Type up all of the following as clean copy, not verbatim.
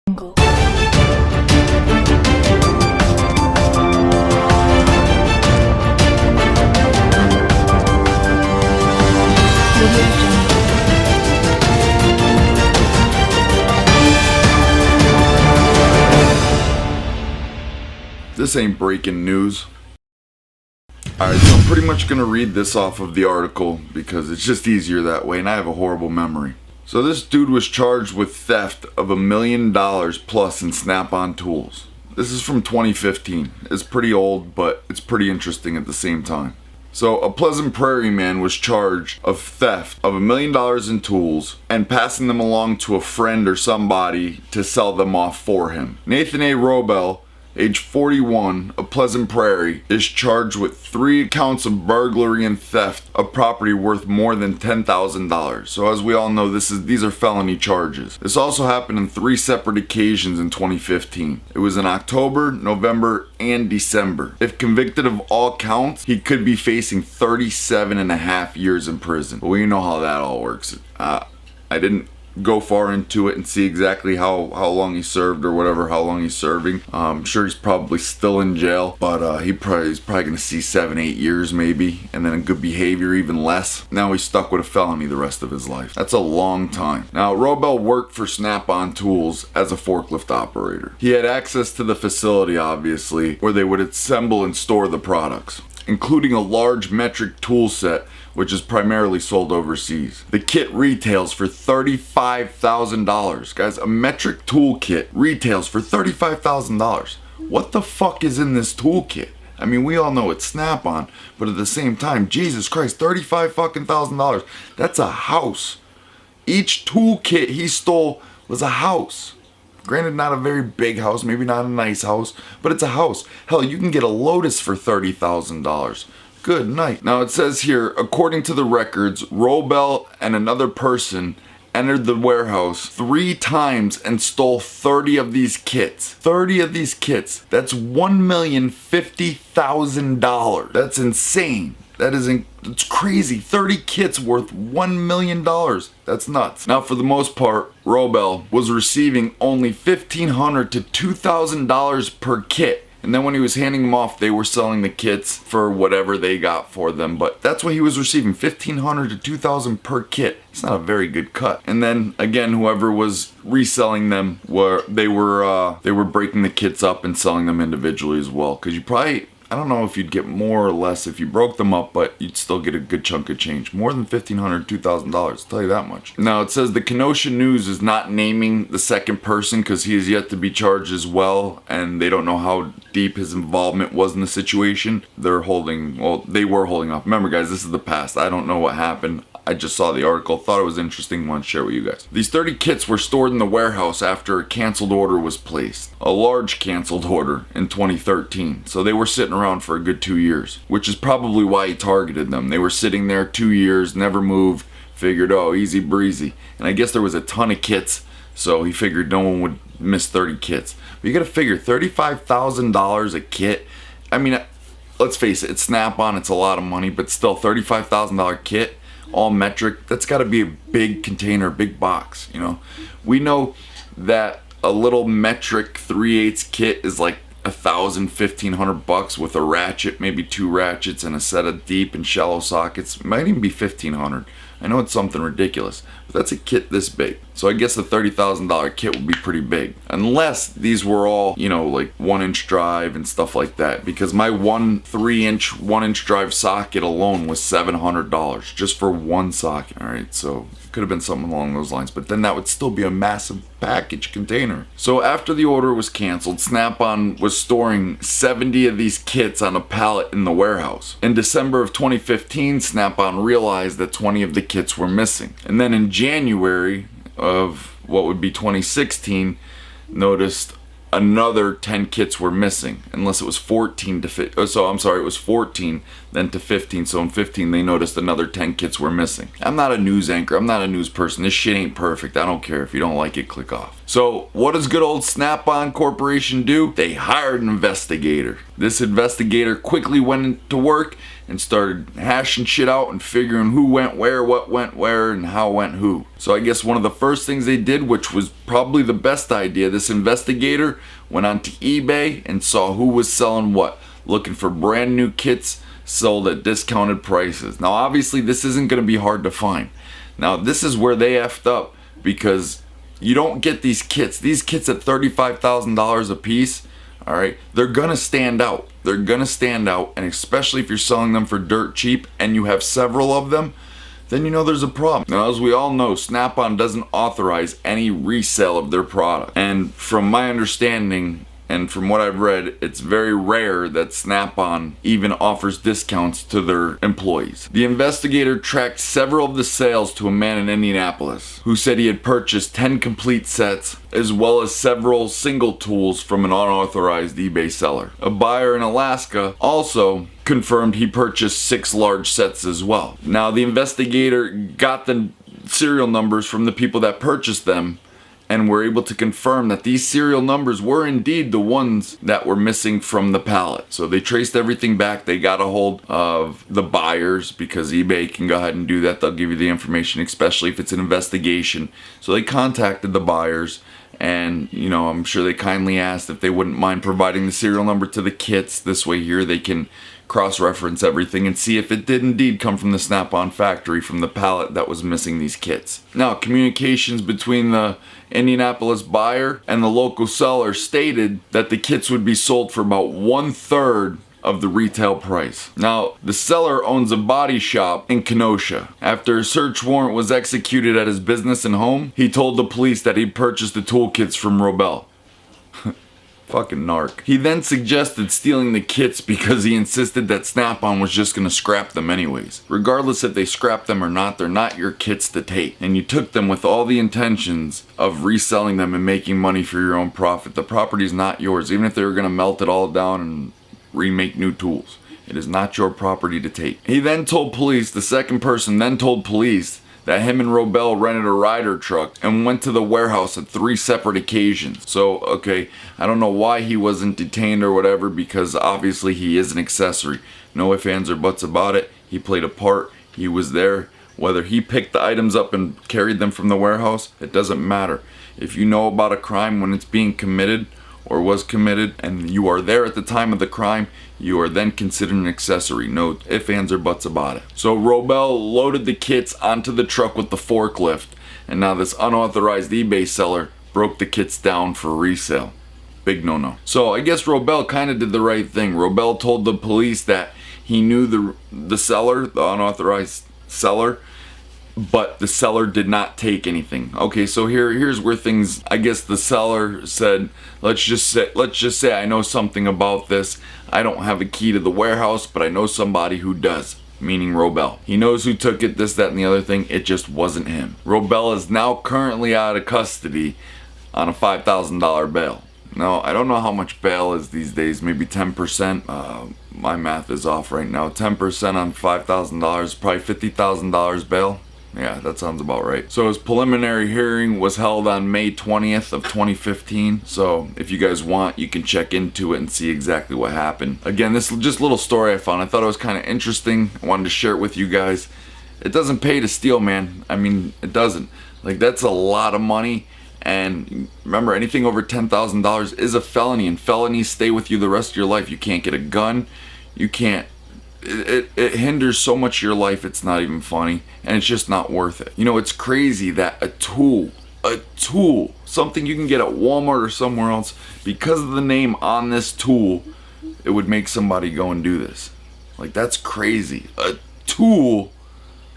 This ain't breaking news. Alright, so I'm pretty much going to read this off of the article because it's just easier that way and I have a horrible memory. So this dude was charged with theft of $1 million plus in Snap-on tools. This is from 2015. It's pretty old, but it's pretty interesting at the same time. So a Pleasant Prairie man was charged of theft of $1 million in tools and passing them along to a friend or somebody to sell them off for him. Nathan A. Robel, age 41, of Pleasant Prairie, is charged with 3 counts of burglary and theft of property worth more than $10,000. So as we all know, these are felony charges. This also happened on 3 separate occasions in 2015. It was in October, November, and December. If convicted of all counts, he could be facing 37.5 years in prison. But we know how that all works. I didn't go far into it and see exactly how long he served or whatever, how long he's serving. I'm sure he's probably still in jail, but he's probably gonna see 7-8 years maybe, and then in good behavior even less. Now he's stuck with a felony the rest of his life. That's a long time. Now Robel worked for Snap-on Tools as a forklift operator. He had access to the facility obviously where they would assemble and store the products, including a large metric tool set which is primarily sold overseas. The kit retails for $35,000. Guys, a metric tool kit retails for $35,000. What the fuck is in this tool kit? I mean, we all know it's Snap-on, but at the same time, Jesus Christ, $35,000. That's a house. Each tool kit he stole was a house. Granted, not a very big house, maybe not a nice house, but it's a house. Hell, you can get a Lotus for $30,000. Good night. Now it says here, according to the records, Robel and another person entered the warehouse 3 times and stole 30 of these kits. 30 of these kits. That's $1,050,000. That's insane. It's crazy. 30 kits worth $1 million. That's nuts. Now for the most part, Robel was receiving only $1,500 to $2,000 per kit. And then when he was handing them off, they were selling the kits for whatever they got for them. But that's what he was receiving, $1,500 to $2,000 per kit. It's not a very good cut. And then again, whoever was reselling them they were breaking the kits up and selling them individually as well. Because you probably, I don't know if you'd get more or less if you broke them up, but you'd still get a good chunk of change. More than $1,500 to $2,000, I'll tell you that much. Now it says the Kenosha News is not naming the second person because he is yet to be charged as well, and they don't know how deep his involvement was in the situation. They were holding off. Remember guys, this is the past. I don't know what happened. I just saw the article, thought it was interesting, wanted to share with you guys. These 30 kits were stored in the warehouse after a canceled order was placed. A large canceled order in 2013. So they were sitting around for a good 2 years, which is probably why he targeted them. They were sitting there 2 years, never moved, figured, oh, easy breezy. And I guess there was a ton of kits, so he figured no one would miss 30 kits. But you gotta figure, $35,000 a kit. I mean, let's face it, it's Snap-on, it's a lot of money, but still, $35,000 kit, all metric, that's got to be a big container, big box, you know. We know that a little metric 3/8 kit is like $1,000-$1,500 with a ratchet, maybe 2 ratchets and a set of deep and shallow sockets. It might even be $1,500. I know it's something ridiculous, but that's a kit this big. So I guess the $30,000 kit would be pretty big. Unless these were all, you know, like 1-inch drive and stuff like that. Because my 3-inch 1-inch drive socket alone was $700 just for one socket. Alright, so it could have been something along those lines. But then that would still be a massive package container. So after the order was canceled, Snap-on was storing 70 of these kits on a pallet in the warehouse. In December of 2015, Snap-on realized that 20 of the kits were missing. And then in January of what would be 2016, noticed another 10 kits were missing, unless it was 14 to 15. So I'm sorry, it was 14 then to 15. So in 15 they noticed another 10 kits were missing. I'm not a news anchor, I'm not a news person. This shit ain't perfect. I don't care. If you don't like it, click off. So what does good old Snap-on Corporation do? They hired an investigator. This investigator quickly went to work and started hashing shit out and figuring who went where, what went where, and how went who. So I guess one of the first things they did, which was probably the best idea, this investigator went onto eBay and saw who was selling what, looking for brand new kits sold at discounted prices. Now obviously this isn't going to be hard to find. Now this is where they effed up, because you don't get these kits at $35,000 a piece. All right, they're gonna stand out. They're gonna stand out, and especially if you're selling them for dirt cheap and you have several of them, then you know there's a problem. Now, as we all know, Snap-on doesn't authorize any resale of their product. And from my understanding, and from what I've read, it's very rare that Snap-on even offers discounts to their employees. The investigator tracked several of the sales to a man in Indianapolis who said he had purchased 10 complete sets as well as several single tools from an unauthorized eBay seller. A buyer in Alaska also confirmed he purchased 6 large sets as well. Now, the investigator got the serial numbers from the people that purchased them and were able to confirm that these serial numbers were indeed the ones that were missing from the pallet. So they traced everything back. They got a hold of the buyers, because eBay can go ahead and do that. They'll give you the information, especially if it's an investigation. So they contacted the buyers, and you know, I'm sure they kindly asked if they wouldn't mind providing the serial number to the kits. This way here they can cross-reference everything and see if it did indeed come from the Snap-on factory, from the pallet that was missing these kits. Now, communications between the Indianapolis buyer and the local seller stated that the kits would be sold for about 1/3 of the retail price. Now, the seller owns a body shop in Kenosha. After a search warrant was executed at his business and home, he told the police that he purchased the toolkits from Robel. Fucking narc. He then suggested stealing the kits because he insisted that Snap-on was just gonna scrap them anyways. Regardless if they scrap them or not, they're not your kits to take. And you took them with all the intentions of reselling them and making money for your own profit. The property's not yours, even if they were gonna melt it all down and remake new tools. It is not your property to take. He then told police, the second person then told police, that him and Robel rented a rider truck and went to the warehouse at 3 separate occasions. So, okay, I don't know why he wasn't detained or whatever, because obviously he is an accessory. No ifs, ands, or buts about it. He played a part. He was there. Whether he picked the items up and carried them from the warehouse, it doesn't matter. If you know about a crime when it's being committed or was committed and you are there at the time of the crime, you are then considered an accessory. No ifs, ands, or buts about it. So Robel loaded the kits onto the truck with the forklift, and now this unauthorized eBay seller broke the kits down for resale. Big no-no. So I guess Robel kind of did the right thing. Robel told the police that he knew the seller, the unauthorized seller, but the seller did not take anything. Okay, so here's where things, I guess the seller said, let's just say I know something about this. I don't have a key to the warehouse, but I know somebody who does, meaning Robel. He knows who took it, this, that, and the other thing. It just wasn't him. Robel is now currently out of custody on a $5,000 bail. Now, I don't know how much bail is these days, maybe 10%. My math is off right now. 10% on $5,000, probably $50,000 bail. Yeah, that sounds about right. So his preliminary hearing was held on May 20th of 2015. So if you guys want, you can check into it and see exactly what happened. Again, this is just a little story I found. I thought it was kind of interesting. I wanted to share it with you guys. It doesn't pay to steal, man. I mean, it doesn't. Like, that's a lot of money. And remember, anything over $10,000 is a felony, and felonies stay with you the rest of your life. You can't get a gun. You can't. It hinders so much your life, it's not even funny, and it's just not worth it. You know, it's crazy that a tool, something you can get at Walmart or somewhere else, because of the name on this tool, it would make somebody go and do this. Like, that's crazy. A tool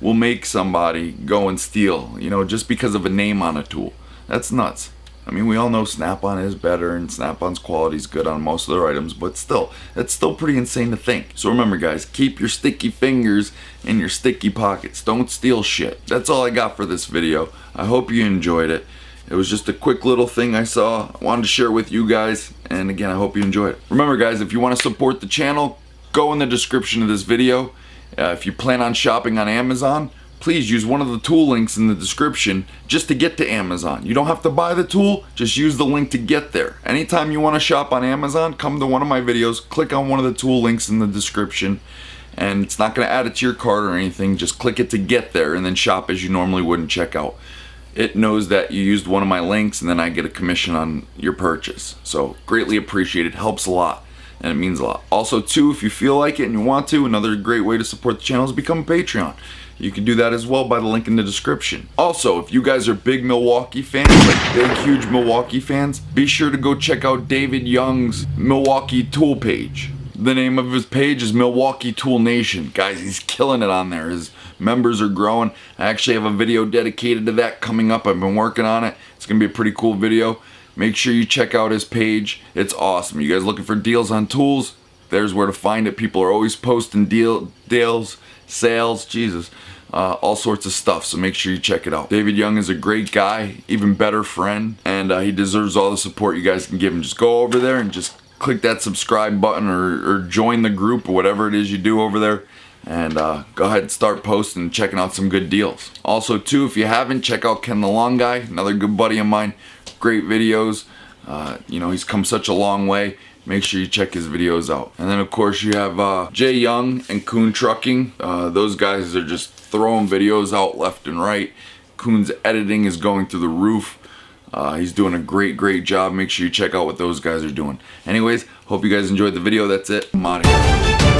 will make somebody go and steal, you know, just because of a name on a tool. That's nuts. I mean, we all know Snap-on is better and Snap-on's quality is good on most of their items, but still, it's still pretty insane to think. So remember, guys, keep your sticky fingers in your sticky pockets. Don't steal shit. That's all I got for this video. I hope you enjoyed it. It was just a quick little thing I saw. I wanted to share with you guys, and again, I hope you enjoyed it. Remember, guys, if you want to support the channel, go in the description of this video. If you plan on shopping on Amazon, please use one of the tool links in the description just to get to Amazon. You don't have to buy the tool, just use the link to get there. Anytime you want to shop on Amazon, come to one of my videos, click on one of the tool links in the description, and it's not going to add it to your cart or anything. Just click it to get there and then shop as you normally would in checkout. It knows that you used one of my links, and then I get a commission on your purchase. So greatly appreciated, helps a lot, and it means a lot. Also too, if you feel like it and you want to, another great way to support the channel is become a Patreon. You can do that as well by the link in the description. Also, if you guys are big Milwaukee fans, like big huge Milwaukee fans, be sure to go check out David Young's Milwaukee Tool page. The name of his page is Milwaukee Tool Nation. Guys, he's killing it on there. His members are growing. I actually have a video dedicated to that coming up. I've been working on it. It's gonna be a pretty cool video. Make sure you check out his page. It's awesome. You guys looking for deals on tools? There's where to find it. People are always posting deals, sales, Jesus, all sorts of stuff. So make sure you check it out. David Young is a great guy, even better friend, and he deserves all the support you guys can give him. Just go over there and just click that subscribe button or join the group or whatever it is you do over there, and go ahead and start posting and checking out some good deals. Also too, if you haven't, check out Ken the Long Guy, another good buddy of mine. Great videos. You know, he's come such a long way. Make sure you check his videos out. And then of course you have Jay Young and Coon Trucking. Those guys are just throwing videos out left and right. Coon's editing is going through the roof. He's doing a great job. Make sure you check out what those guys are doing. Anyways, hope you guys enjoyed the video. That's it. I'm out of here.